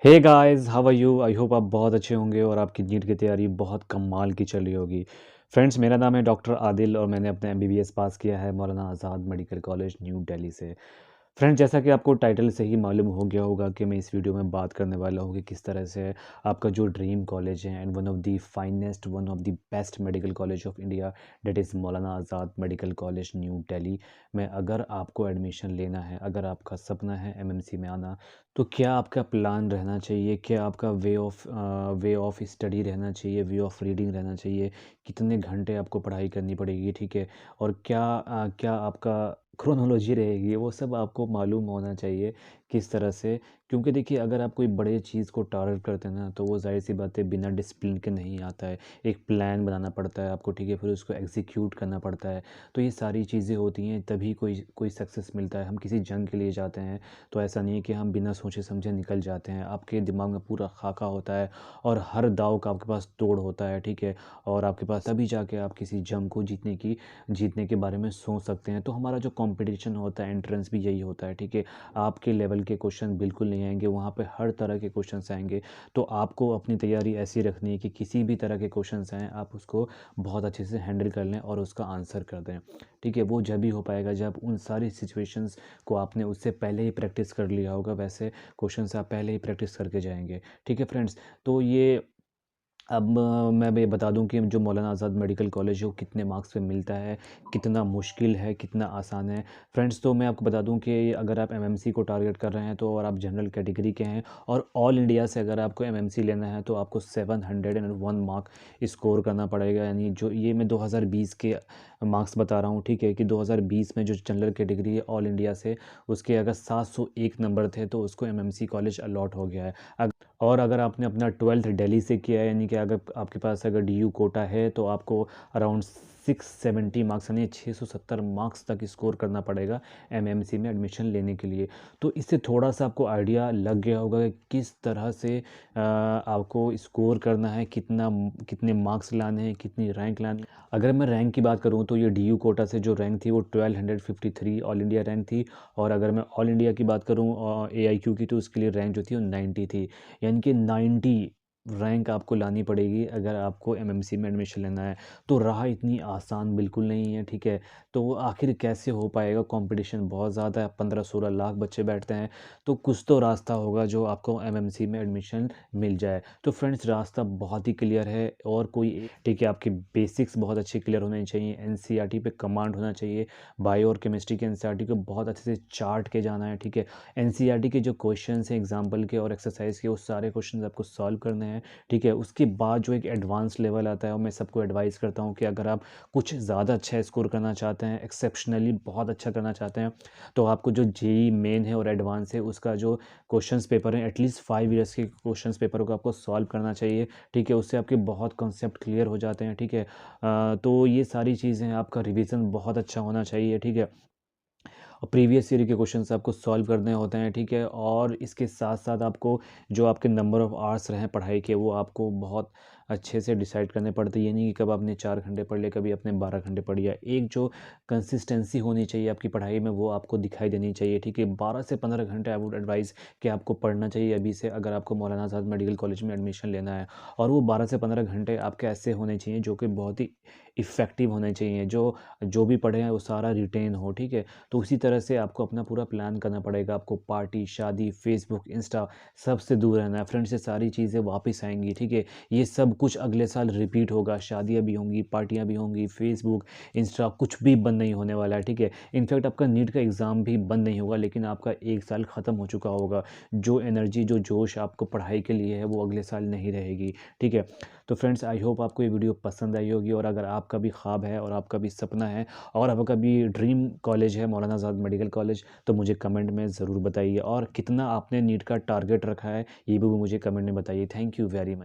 Hey guys, how are you? I hope आप बहुत अच्छे होंगे और आपकी नीट की तैयारी बहुत कमाल की चल रही होगी। फ्रेंड्स, मेरा नाम है डॉक्टर आदिल और मैंने अपना एमबीबीएस पास किया है मौलाना आज़ाद मेडिकल कॉलेज न्यू दिल्ली से। फ्रेंड्स, जैसा कि आपको टाइटल से ही मालूम हो गया होगा कि मैं इस वीडियो में बात करने वाला हूँ कि किस तरह से आपका जो ड्रीम कॉलेज है and one of the finest, one of the best medical college of India, that is Maulana Azad medical college new Delhi में अगर आपको एडमिशन लेना है, अगर आपका सपना है एमएमसी में आना, तो क्या आपका प्लान रहना चाहिए, क्या आपका वे ऑफ स्टडी रहना चाहिए, वे ऑफ रीडिंग रहना चाहिए, कितने घंटे आपको पढ़ाई करनी पड़ेगी, ठीक है? और क्या आपका क्रोनोलॉजी रहेगी, वो सब आपको मालूम होना चाहिए किस तरह से। क्योंकि देखिए, अगर आप कोई बड़े चीज़ को टारगेट करते हैं ना, तो वो ज़ाहिर सी बात है बिना डिसिप्लिन के नहीं आता है। एक प्लान बनाना पड़ता है आपको, ठीक है? फिर उसको एग्जीक्यूट करना पड़ता है। तो ये सारी चीज़ें होती हैं, तभी कोई कोई सक्सेस मिलता है। हम किसी जंग के लिए जाते हैं तो ऐसा नहीं है कि हम बिना सोचे समझे निकल जाते हैं। आपके दिमाग में पूरा खाका होता है और हर दाव का आपके पास तोड़ होता है, ठीक है? और आपके पास तभी जाके आप किसी जंग को जीतने के बारे में सोच सकते हैं। तो हमारा जो कंपटीशन होता है, एंट्रेंस भी यही होता है, ठीक है? आपके लेवल के क्वेश्चन बिल्कुल नहीं आएंगे, वहाँ पे हर तरह के क्वेश्चंस आएंगे। तो आपको अपनी तैयारी ऐसी रखनी है कि किसी भी तरह के क्वेश्चंस आएँ, आप उसको बहुत अच्छे से हैंडल कर लें और उसका आंसर कर दें, ठीक है? वो जब भी हो पाएगा जब उन सारी सिचुएशंस को आपने उससे पहले ही प्रैक्टिस कर लिया होगा। वैसे क्वेश्चंस आप पहले ही प्रैक्टिस करके जाएंगे, ठीक है फ्रेंड्स? तो ये अब मैं भी बता दूं कि जो मौलाना आज़ाद मेडिकल कॉलेज है वो कितने मार्क्स पे मिलता है, कितना मुश्किल है, कितना आसान है। फ्रेंड्स, तो मैं आपको बता दूं कि अगर आप एमएमसी को टारगेट कर रहे हैं तो, और आप जनरल कैटेगरी के हैं और ऑल इंडिया से अगर आपको एमएमसी लेना है, तो आपको 701 मार्क स्कोर करना पड़ेगा। यानी जो ये मैं 2020 के मार्क्स बता रहा हूँ, ठीक है? कि 2020 में जो जनरल कैटेगरी है ऑल इंडिया से, उसके अगर 701 नंबर थे तो उसको एमएमसी कॉलेज अलॉट हो गया है। और अगर आपने अपना 12th दिल्ली से किया है, यानी कि अगर आपके पास अगर डीयू कोटा है, तो आपको अराउंड 670 मार्क्स यानी 670 मार्क्स तक स्कोर करना पड़ेगा एमएमसी में एडमिशन लेने के लिए। तो इससे थोड़ा सा आपको आइडिया लग गया होगा कि किस तरह से आपको स्कोर करना है, कितने मार्क्स लाने हैं, कितनी रैंक लानी है। अगर मैं रैंक की बात करूँ तो ये डीयू कोटा से जो रैंक थी वो 1253 ऑल इंडिया रैंक थी। और अगर मैं ऑल इंडिया की बात करूँ एआईक्यू की, तो उसके लिए रैंक जो थी वो 90 थी। यानी कि 90 रैंक आपको लानी पड़ेगी अगर आपको एमएमसी में एडमिशन लेना है। तो राह इतनी आसान बिल्कुल नहीं है, ठीक है? तो आखिर कैसे हो पाएगा? कंपटीशन बहुत ज़्यादा है, 15-16 लाख बच्चे बैठते हैं। तो कुछ तो रास्ता होगा जो आपको एमएमसी में एडमिशन मिल जाए। तो फ्रेंड्स, रास्ता बहुत ही क्लियर है और ठीक है, आपके बेसिक्स बहुत अच्छे क्लियर होने चाहिए, एनसीईआरटी पे कमांड होना चाहिए। बायो और केमिस्ट्री के एनसीईआरटी को बहुत अच्छे से चार्ट के जाना है, ठीक है? एनसीईआरटी के जो क्वेश्चंस हैं एग्जाम्पल के और एक्सरसाइज के, वो सारे क्वेश्चंस आपको सॉल्व करने हैं, ठीक है? उसके बाद जो एक एडवांस लेवल आता है, और मैं सबको एडवाइस करता हूँ कि अगर आप कुछ ज़्यादा अच्छा स्कोर करना चाहते हैं, एक्सेप्शनली बहुत अच्छा करना चाहते हैं, तो आपको जो जेई मेन है और एडवांस है उसका जो क्वेश्चंस पेपर है, एटलीस्ट 5 ईयर्स के क्वेश्चंस पेपर को आपको सॉल्व करना चाहिए, ठीक है? उससे आपके बहुत कॉन्सेप्ट क्लियर हो जाते हैं, ठीक है? तो ये सारी चीज़ें, आपका रिवीजन बहुत अच्छा होना चाहिए, ठीक है? और प्रीवियस ईयर के क्वेश्चंस आपको सॉल्व करने होते हैं, ठीक है? और इसके साथ साथ आपको जो आपके नंबर ऑफ़ आवर्स रहे पढ़ाई के, वो आपको बहुत अच्छे से डिसाइड करने पड़ते हैं। ये नहीं कि कब आपने 4 घंटे पढ़ लिए, कभी आपने 12 घंटे पढ़ लिया। एक जो कंसिस्टेंसी होनी चाहिए आपकी पढ़ाई में, वो आपको दिखाई देनी चाहिए, ठीक है? 12 से 15 घंटे आई वुड एडवाइस कि आपको पढ़ना चाहिए अभी से, अगर आपको मौलाना आज़ाद मेडिकल कॉलेज में एडमिशन लेना है। और वो 12 से 15 घंटे आपके ऐसे होने चाहिए जो कि बहुत ही इफ़ेक्टिव होने चाहिए, जो जो भी पढ़े हैं वो सारा रिटेन हो, ठीक है? तो उसी तरह से आपको अपना पूरा प्लान करना पड़ेगा। आपको पार्टी, शादी, फेसबुक, इंस्टा सबसे दूर रहना है। फ्रेंड्स, ये सारी चीज़ें वापस आएँगी, ठीक है? ये सब कुछ अगले साल रिपीट होगा, शादियाँ भी होंगी, पार्टियाँ भी होंगी, फेसबुक, इंस्टा कुछ भी बंद नहीं होने वाला है, ठीक है? इनफैक्ट आपका नीट का एग्ज़ाम भी बंद नहीं होगा, लेकिन आपका 1 साल ख़त्म हो चुका होगा। जो एनर्जी, जो जोश आपको पढ़ाई के लिए है, वो अगले साल नहीं रहेगी, ठीक है? तो फ्रेंड्स, आई होप आपको ये वीडियो पसंद आई होगी। और अगर आपका भी ख्वाब है और आपका भी सपना है और आपका भी ड्रीम कॉलेज है मौलाना आज़ाद मेडिकल कॉलेज, तो मुझे कमेंट में ज़रूर बताइए। और कितना आपने नीट का टारगेट रखा है, ये भी मुझे कमेंट में बताइए। Thank you very much.